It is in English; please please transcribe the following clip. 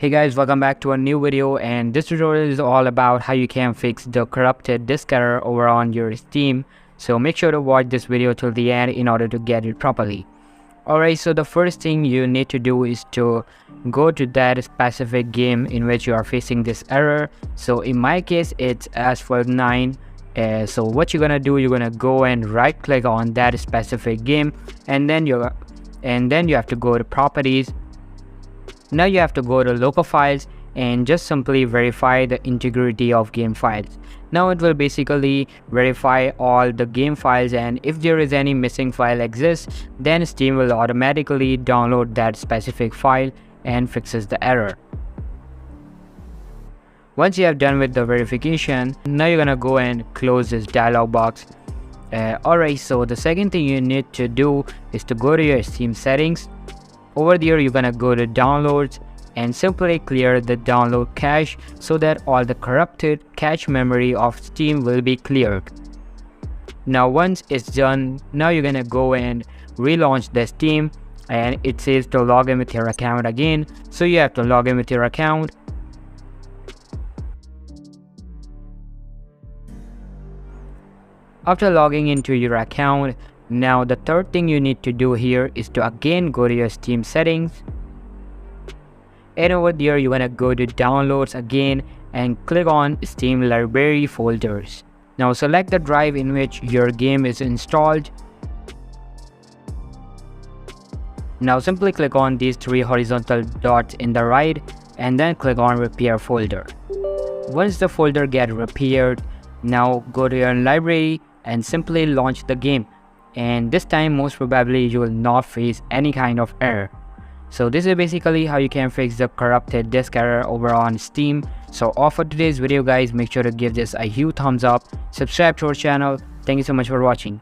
Hey guys, welcome back to a new video, and this tutorial is all about how you can fix the corrupted disk error over on your Steam. So make sure to watch this video till the end in order to get it properly. Alright, so the first thing you need to do is to go to that specific game in which you are facing this error. So in my case it's Asphalt 9. So what you're gonna do, you're gonna go and right click on that specific game, and then you have to go to properties. Now you have to go to local files and just simply verify the integrity of game files. Now it will basically verify all the game files, and if there is any missing file exists, then Steam will automatically download that specific file and fixes the error. Once you have done with the verification, now you're gonna go and close this dialog box. Alright, so the second thing you need to do is to go to your Steam settings. Over there you're gonna go to downloads and simply clear the download cache so that all the corrupted cache memory of Steam will be cleared. Now once it's done, now you're gonna go and relaunch the Steam, and it says to log in with your account again, so you have to log in with your account. After logging into your account, now the third thing you need to do here is to again go to your Steam settings, and over there you want to go to downloads again and click on Steam library folders. Now select the drive in which your game is installed. Now simply click on these three horizontal dots in the right and then click on repair folder. Once the folder gets repaired, now go to your library and simply launch the game, and this time most probably you will not face any kind of error. So this is basically how you can fix the corrupted disk error over on Steam. So all for today's video guys, make sure to give this a huge thumbs up, subscribe to our channel. Thank you so much for watching.